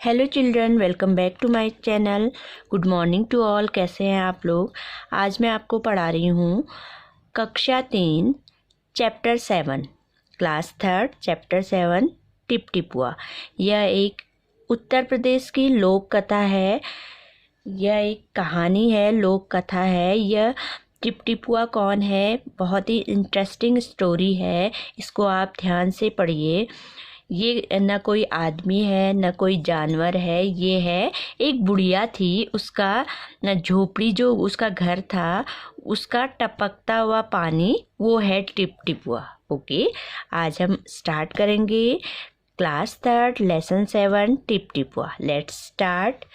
Hello children, welcome back to my channel. Good morning to all. कैसे हैं आप लोग? आज मैं आपको पढ़ा रही हूँ कक्षा 3 चैप्टर 7 क्लास 3 चैप्टर 7 टिप टिपुआ। यह एक उत्तर प्रदेश की लोक कथा है। यह एक कहानी है, लोक कथा है। यह टिप टिपुआ कौन है? बहुत ही इंटरेस्टिंग स्टोरी है। इसको आप ध्यान से पढ़िए। ये न कोई आदमी है न कोई जानवर है, ये है एक बुढ़िया थी। उसका न झोपड़ी, जो उसका घर था, उसका टपकता हुआ पानी, वो है टिप टिपुआ। ओके, आज हम स्टार्ट करेंगे class 3 lesson 7 Tip Tipua. Let's start.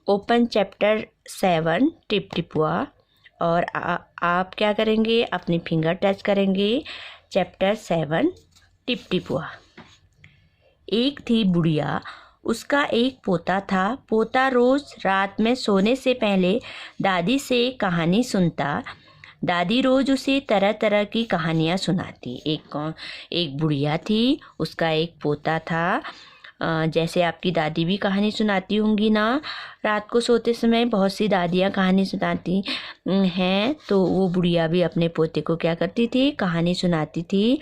Open chapter 7 Tip Tipua. और आप क्या करेंगे? अपनी फिंगर टच करेंगे चैप्टर 7 टिप टिपुआ। एक थी बुढ़िया, उसका एक पोता था। पोता रोज रात में सोने से पहले दादी से कहानी सुनता। दादी रोज उसे तरह तरह की कहानियाँ सुनाती। एक बुढ़िया थी, उसका एक पोता था। जैसे आपकी दादी भी कहानी सुनाती होंगी ना, रात को सोते समय बहुत सी दादियाँ कहानी सुनाती हैं, तो वो बुढ़िया भी अपने पोते को क्या करती थी? कहानी सुनाती थी।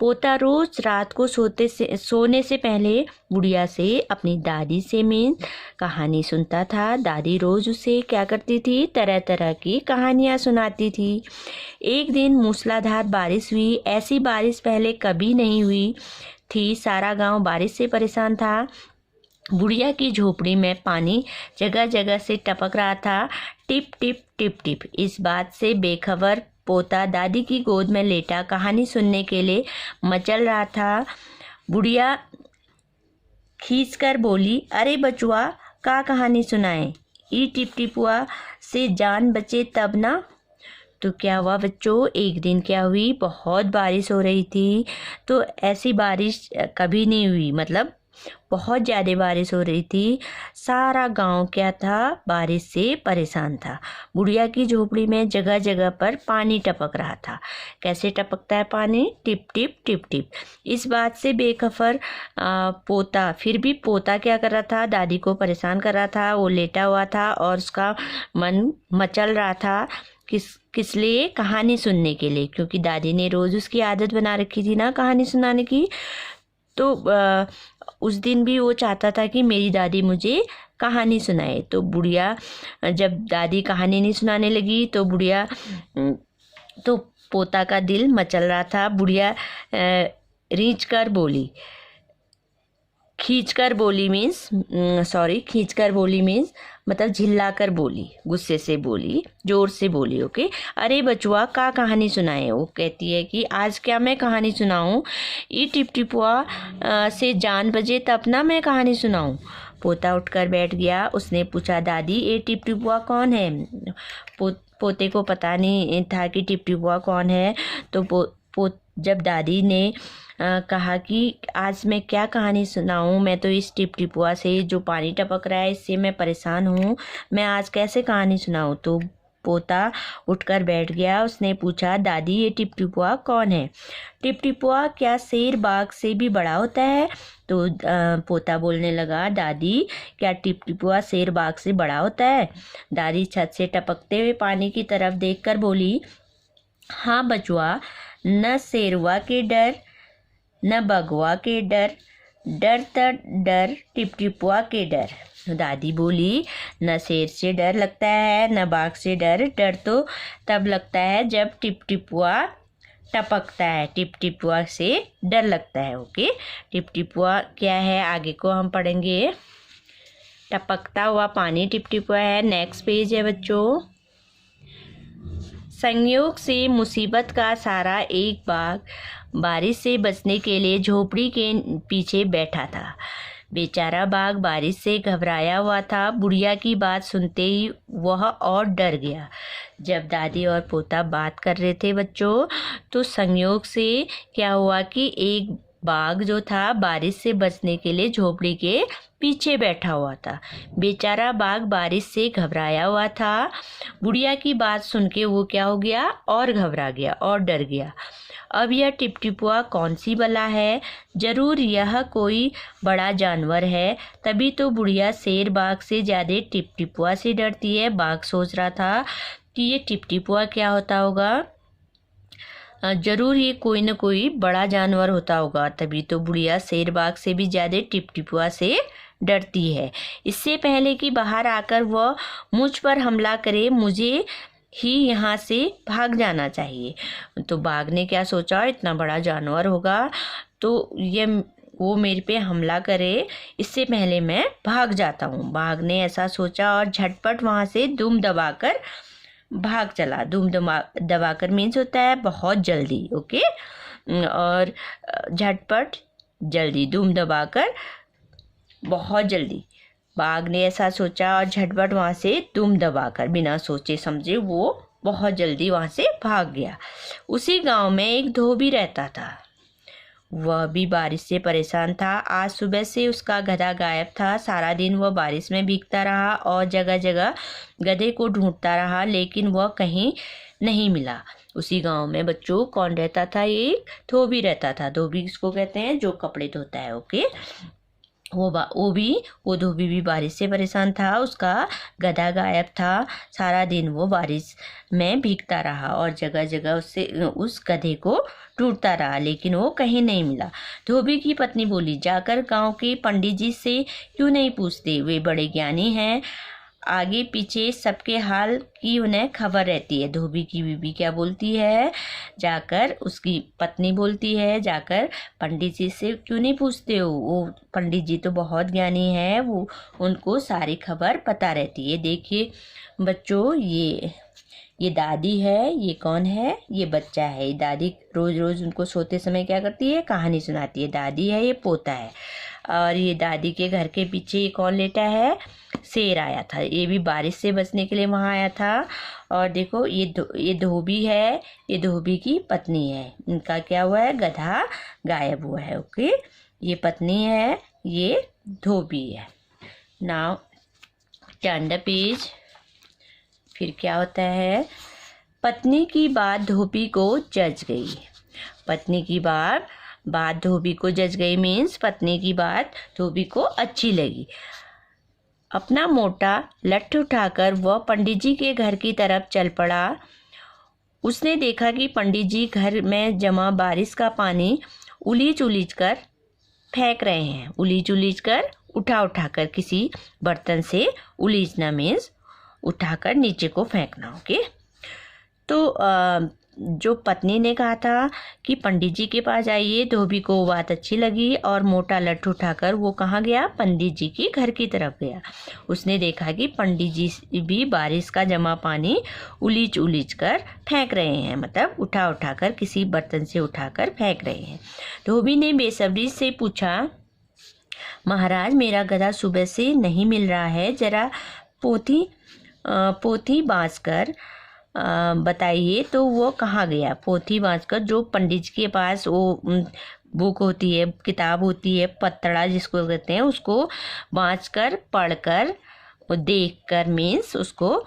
पोता रोज रात को सोने से पहले बुढ़िया से, अपनी दादी से कहानी सुनता था। दादी रोज उसे क्या करती थी? तरह तरह की कहानियाँ सुनाती थी। एक दिन मूसलाधार बारिश हुई। ऐसी बारिश पहले कभी नहीं हुई थी। सारा गांव बारिश से परेशान था। बुढ़िया की झोपड़ी में पानी जगह जगह से टपक रहा था, टिप टिप टिप टिप। इस बात से बेखबर पोता दादी की गोद में लेटा कहानी सुनने के लिए मचल रहा था। बुढ़िया खींचकर बोली, अरे बचुआ, का कहानी सुनाए? ई टिप टिपुआ से जान बचे तब ना। तो क्या हुआ बच्चों? एक दिन क्या हुई? बहुत बारिश हो रही थी। तो ऐसी बारिश कभी नहीं हुई, मतलब बहुत ज़्यादा बारिश हो रही थी। सारा गांव क्या था? बारिश से परेशान था। बुढ़िया की झोपड़ी में जगह जगह पर पानी टपक रहा था। कैसे टपकता है पानी? Tip tip tip tip. इस बात से बेखबर पोता, फिर भी पोता क्या कर रहा था? दादी को परेशान कर रहा था। वो लेटा हुआ था और उसका मन मचल रहा था। किस लिए? कहानी सुनने के लिए, क्योंकि दादी ने रोज़ उसकी आदत बना रखी थी ना कहानी सुनाने की। तो उस दिन भी वो चाहता था कि मेरी दादी मुझे कहानी सुनाए। तो बुढ़िया, जब दादी कहानी नहीं सुनाने लगी तो तो पोता का दिल मचल रहा था। बुढ़िया खींच कर बोली मीन्स मतलब झिल्ला कर बोली, गुस्से से बोली, जोर से बोली। ओके, अरे बचुआ, का कहानी सुनाए? वो कहती है कि आज क्या मैं कहानी सुनाऊं? ये टिप टिपुआ से जान बजे तब ना मैं कहानी सुनाऊं। पोता उठकर बैठ गया। उसने पूछा, दादी, ये टिप टिपुआ कौन है? पोते को पता नहीं था कि टिप टिपुआ कौन है। तो जब दादी ने कहा कि आज मैं क्या कहानी सुनाऊं, मैं तो इस टिप टिपुआ से, जो पानी टपक रहा है, इससे मैं परेशान हूँ, मैं आज कैसे कहानी सुनाऊं? तो पोता उठकर बैठ गया। उसने पूछा, दादी, ये टिप टिपुआ कौन है? टिप टिपुआ क्या शेर बाघ से भी बड़ा होता है? तो पोता बोलने लगा, दादी, क्या टिप टिपुआ शेर बाघ से बड़ा होता है? दादी छत से टपकते हुए पानी की तरफ देखकर बोली, हाँ बचुआ, न शेरवा के डर न बगवा के डर, डर त डर टिप टिपुआ के डर। दादी बोली, न शेर से डर लगता है न बाघ से डर। डर तो तब लगता है जब टिप टिपुआ टपकता है, टिप टिपुआ से डर लगता है। ओके, टिप टिपुआ क्या है आगे को हम पढ़ेंगे। टपकता हुआ पानी टिप टिपुआ है। नेक्स्ट पेज है बच्चों। संयोग से मुसीबत का सारा एक बाघ बारिश से बचने के लिए झोपड़ी के पीछे बैठा था। बेचारा बाघ बारिश से घबराया हुआ था। बुढ़िया की बात सुनते ही वह और डर गया। जब दादी और पोता बात कर रहे थे बच्चों, तो संयोग से क्या हुआ कि एक बाघ जो था बारिश से बचने के लिए झोपड़ी के पीछे बैठा हुआ था। बेचारा बाघ बारिश से घबराया हुआ था। बुढ़िया की बात सुन के वो क्या हो गया, और घबरा गया और डर गया। अब यह टिपटिपुआ कौन सी बला है, जरूर यह कोई बड़ा जानवर है, तभी तो बुढ़िया शेर बाघ से ज्यादा टिपटिपुआ से डरती है। बाघ सोच रहा था कि ये टिपटिपुआ क्या होता होगा, जरूर ये कोई न कोई बड़ा जानवर होता होगा, तभी तो बुढ़िया शेर बाघ से भी ज्यादा टिपटिपुआ से डरती है। इससे पहले कि बाहर आकर वह मुझ पर हमला करे, मुझे ही यहाँ से भाग जाना चाहिए। तो बाघ ने क्या सोचा, इतना बड़ा जानवर होगा तो ये वो मेरे पे हमला करे, इससे पहले मैं भाग जाता हूँ। बाघ ने ऐसा सोचा और झटपट वहाँ से दुम दबाकर भाग चला। दुम दबाकर मीन्स होता है बहुत जल्दी, ओके, और झटपट जल्दी, दुम दबाकर बहुत जल्दी। बाघ ने ऐसा सोचा और झटपट वहाँ से दुम दबाकर बिना सोचे समझे वो बहुत जल्दी वहाँ से भाग गया। उसी गांव में एक धोबी रहता था। वह भी बारिश से परेशान था। आज सुबह से उसका गधा गायब था। सारा दिन वह बारिश में भीगता रहा और जगह जगह गधे को ढूंढता रहा, लेकिन वह कहीं नहीं मिला। उसी गांव में बच्चों कौन रहता था, एक धोबी रहता था। धोबी किसको कहते हैं, जो कपड़े धोता है, ओके। वो धोबी भी बारिश से परेशान था। उसका गधा गायब था। सारा दिन वो बारिश में भीगता रहा और जगह जगह उस गधे को ढूंढता रहा, लेकिन वो कहीं नहीं मिला। धोबी की पत्नी बोली, जाकर गांव के पंडित जी से क्यों नहीं पूछते, वे बड़े ज्ञानी हैं, आगे पीछे सबके हाल की उन्हें खबर रहती है। धोबी की बीवी क्या बोलती है, जाकर उसकी पत्नी बोलती है, जाकर पंडित जी से क्यों नहीं पूछते हो, वो पंडित जी तो बहुत ज्ञानी हैं, वो उनको सारी खबर पता रहती है। देखिए बच्चों, ये दादी है, ये कौन है, ये बच्चा है। ये दादी रोज रोज उनको सोते समय क्या करती है, कहानी सुनाती है। दादी है, ये पोता है। और ये दादी के घर के पीछे कौन लेटा है, शेर आया था। ये भी बारिश से बचने के लिए वहाँ आया था। और देखो ये धोबी है, ये धोबी की पत्नी है। इनका क्या हुआ है, गधा गायब हुआ है, ओके। ये पत्नी है, ये धोबी है। Now turn the page. फिर क्या होता है, पत्नी की बात धोबी को जच गई। पत्नी की बात धोबी को जच गई मीन्स पत्नी की बात धोबी को अच्छी लगी। अपना मोटा लठ उठाकर वह पंडित जी के घर की तरफ चल पड़ा। उसने देखा कि पंडित जी घर में जमा बारिश का पानी उलीच उलीच कर फेंक रहे हैं। उलीच उलीच कर, उठा उठाकर, किसी बर्तन से उलीचना मीन्स उठाकर नीचे को फेंकना, ओके। तो जो पत्नी ने कहा था कि पंडित जी के पास आइए, धोबी को वो बात अच्छी लगी और मोटा लठ उठाकर वो कहाँ गया, पंडित जी के घर की तरफ गया। उसने देखा कि पंडित जी भी बारिश का जमा पानी उलीच उलीच कर फेंक रहे हैं, मतलब उठा उठाकर किसी बर्तन से उठाकर फेंक रहे हैं। धोबी ने बेसब्री से पूछा, महाराज मेरा गधा सुबह से नहीं मिल रहा है, जरा पोथी बाँच कर बताइए तो वो कहाँ गया। पोथी बाँच कर, जो पंडित जी के पास वो बुक होती है, किताब होती है, पतड़ा जिसको कहते हैं, उसको बाँच कर, पढ़ कर, देख कर मीन्स उसको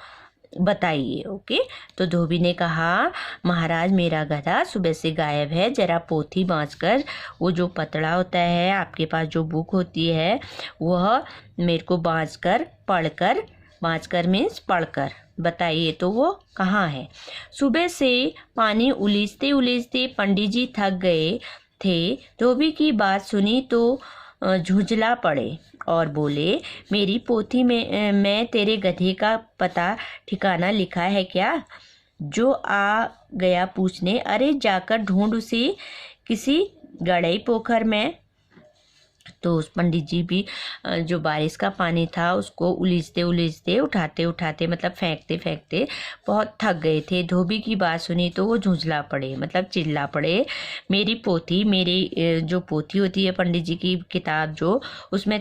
बताइए, ओके। तो धोबी ने कहा, महाराज मेरा गधा सुबह से गायब है, जरा पोथी बाँच कर, वो जो पतड़ा होता है आपके पास, जो बुक होती है, वह मेरे को बाँच कर, पढ़ कर, बाँच कर मीन्स पढ़ कर बताइए तो वो कहाँ है। सुबह से पानी उलीचते उलीचते पंडित जी थक गए थे। धोबी की बात सुनी तो झुंझला पड़े और बोले, मेरी पोथी में तेरे गधे का पता ठिकाना लिखा है क्या? जो आ गया पूछने, अरे जाकर ढूंढ उसे किसी गड़ई पोखर में। तो उस पंडित जी भी जो बारिश का पानी था उसको उलीचते उलीचते, उठाते उठाते, मतलब फेंकते फेंकते बहुत थक गए थे। धोबी की बात सुनी तो वो झुंझला पड़े, मतलब चिल्ला पड़े, मेरी जो पोथी होती है पंडित जी की किताब, जो उसमें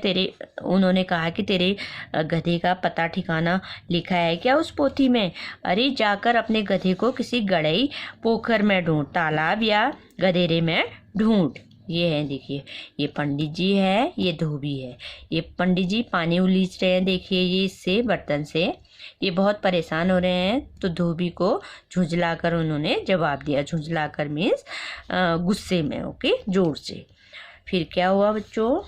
उन्होंने कहा कि तेरे गधे का पता ठिकाना लिखा है क्या उस पोथी में? अरे जाकर अपने गधे को किसी गड़ई पोखर में ढूंढ, तालाब या गधेरे में ढूंढ। ये है देखिए, ये पंडित जी है, ये धोबी है। ये पंडित जी पानी उलीच रहे हैं, देखिए ये इससे बर्तन से। ये बहुत परेशान हो रहे हैं, तो धोबी को झुंझलाकर उन्होंने जवाब दिया। झुंझलाकर मीन्स गुस्से में, ओके, जोर से। फिर क्या हुआ बच्चों,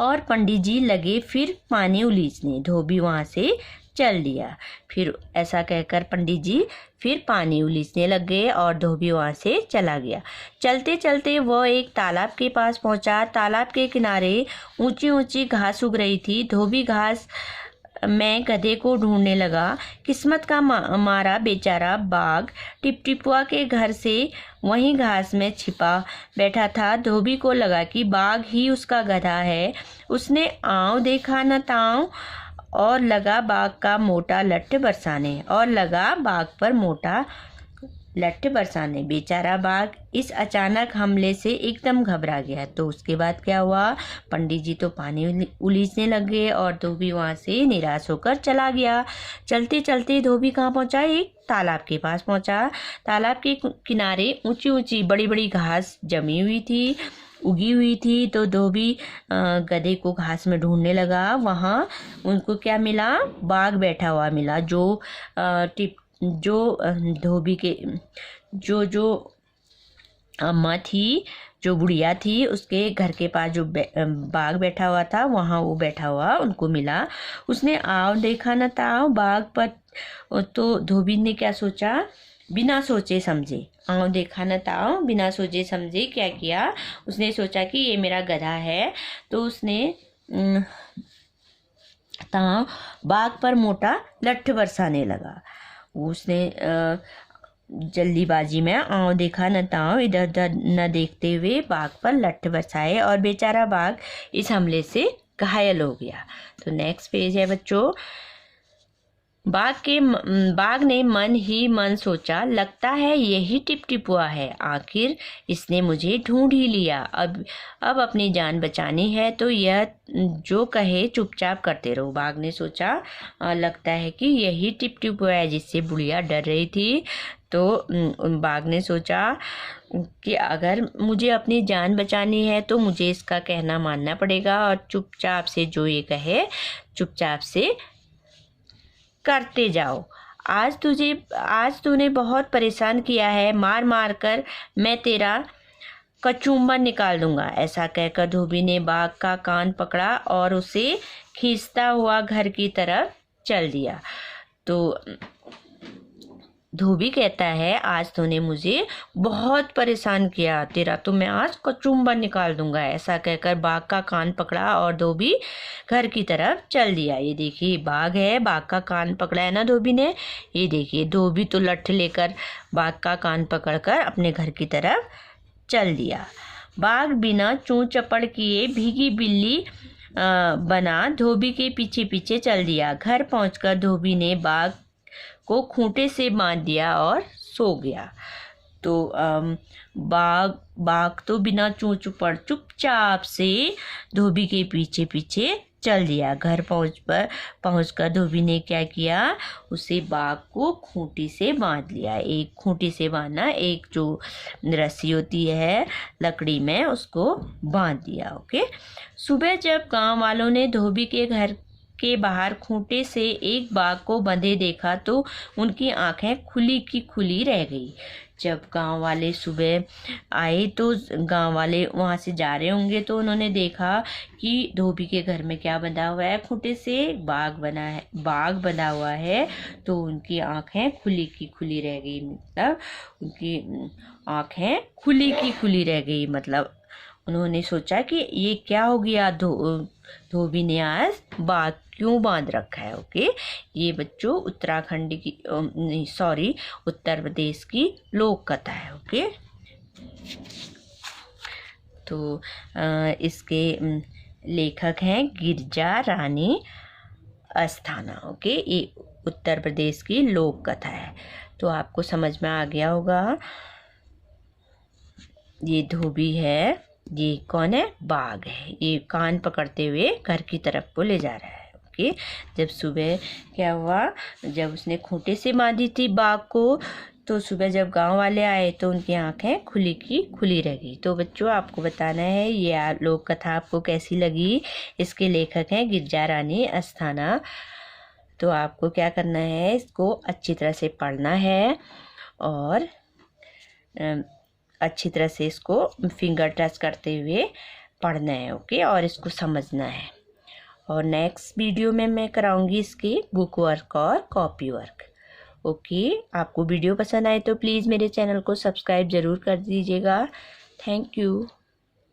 और पंडित जी लगे फिर पानी उलीचने। धोबी वहाँ से चल दिया। फिर ऐसा कहकर पंडित जी फिर पानी उलीचने लग गए और धोबी वहाँ से चला गया। चलते चलते वह एक तालाब के पास पहुँचा। तालाब के किनारे ऊंची ऊंची घास उग रही थी। धोबी घास में गधे को ढूंढने लगा। किस्मत का मारा बेचारा बाघ टिपटिपुआ के घर से वहीं घास में छिपा बैठा था। धोबी को लगा कि बाघ ही उसका गधा है। उसने आँव देखा न ताँव और लगा बाघ का मोटा लट्ठ बरसाने, और लगा बाघ पर मोटा लट्ठ बरसाने। बेचारा बाघ इस अचानक हमले से एकदम घबरा गया। तो उसके बाद क्या हुआ, पंडित जी तो पानी उलीचने लग गए और धोबी वहाँ से निराश होकर चला गया। चलते चलते धोबी कहाँ पहुँचा, एक तालाब के पास पहुँचा। तालाब के किनारे ऊंची ऊंची बड़ी बड़ी घास जमी हुई थी, उगी हुई थी। तो धोबी गधे को घास में ढूंढने लगा। वहाँ उनको क्या मिला, बाघ बैठा हुआ मिला। जो धोबी के जो अम्मा थी, जो बुढ़िया थी, उसके घर के पास जो बाघ बैठा हुआ था, वहाँ वो बैठा हुआ उनको मिला। उसने आव देखा न ताव बाघ पर। तो धोबी ने क्या सोचा, बिना सोचे समझे, आव देखा न ताव बिना सोचे समझे क्या किया, उसने सोचा कि ये मेरा गधा है। तो उसने ताव बाघ पर मोटा लट्ठ बरसाने लगा। उसने जल्दीबाजी में आँव देखा न ताँव, इधर उधर न देखते हुए बाघ पर लट्ठ बरसाए और बेचारा बाघ इस हमले से घायल हो गया। तो नेक्स्ट पेज है बच्चों। बाघ ने मन ही मन सोचा, लगता है यही टिपटिपुआ है। आखिर इसने मुझे ढूंढ ही लिया। अब अपनी जान बचानी है तो यह जो कहे चुपचाप करते रहो। बाघ ने सोचा, लगता है कि यही टिपटिपुआ है जिससे बुढ़िया डर रही थी। तो बाघ ने सोचा कि अगर मुझे अपनी जान बचानी है तो मुझे इसका कहना मानना पड़ेगा और चुपचाप से जो ये कहे चुपचाप से करते जाओ। आज तूने बहुत परेशान किया है, मार मार कर मैं तेरा कचूमर निकाल दूंगा। ऐसा कहकर धोबी ने बाघ का कान पकड़ा और उसे खींचता हुआ घर की तरफ चल दिया। तो धोबी कहता है, आज तूने मुझे बहुत परेशान किया, तेरा तो मैं आज कचूमर निकाल दूंगा। ऐसा कहकर बाघ का कान पकड़ा और धोबी घर की तरफ चल दिया। ये देखिए बाघ है, बाघ का कान पकड़ा है ना धोबी ने। ये देखिए धोबी तो लट्ठ लेकर बाघ का कान पकड़कर अपने घर की तरफ चल दिया। बाघ बिना चूं चपड़ किए भीगी बिल्ली बना धोबी के पीछे पीछे चल दिया। घर पहुंचकर धोबी ने बाघ को खूंटे से बांध दिया और सो गया। तो बाघ तो बिना चूं चपड़ चुपचाप से धोबी के पीछे पीछे चल दिया। घर पहुंचकर धोबी ने क्या किया, उसे बाघ को खूंटी से बांध लिया। एक खूंटी से बांधना, एक जो रस्सी होती है लकड़ी में उसको बांध दिया। ओके। सुबह जब गांव वालों ने धोबी के घर के बाहर खूंटे से एक बाघ को बंधे देखा तो उनकी आंखें खुली की खुली रह गई। जब गांव वाले सुबह आए तो गांव वाले वहां से जा रहे होंगे तो उन्होंने देखा कि धोबी के घर में क्या बंधा हुआ है, खूंटे से बाघ बंधा हुआ है। तो उनकी आंखें खुली की खुली रह गई, मतलब उनकी आंखें खुली की खुली रह गई। मतलब उन्होंने सोचा कि ये क्या हो गया, धोबी ने आज बाघ क्यों बांध रखा है। ओके। ये बच्चों उत्तराखंड की उत्तर प्रदेश की लोक कथा है। ओके। तो इसके लेखक हैं गिरिजा रानी अस्थाना। ओके। ये उत्तर प्रदेश की लोक कथा है। तो आपको समझ में आ गया होगा। ये धोबी है, ये कौन है, बाघ है। ये कान पकड़ते हुए घर की तरफ को ले जा रहा है। ओके। जब सुबह क्या हुआ, जब उसने खूंटे से बांधी थी बाघ को तो सुबह जब गांव वाले आए तो उनकी आंखें खुली की खुली रह गई। तो बच्चों आपको बताना है ये लोक कथा आपको कैसी लगी। इसके लेखक हैं गिरजा रानी अस्थाना। तो आपको क्या करना है, इसको अच्छी तरह से पढ़ना है और अच्छी तरह से इसको फिंगर टच करते हुए पढ़ना है, ओके, और इसको समझना है। और नेक्स्ट वीडियो में मैं कराऊंगी इसकी बुक वर्क और कॉपी वर्क। ओके, आपको वीडियो पसंद आए तो प्लीज़ मेरे चैनल को सब्सक्राइब ज़रूर कर दीजिएगा। Thank you.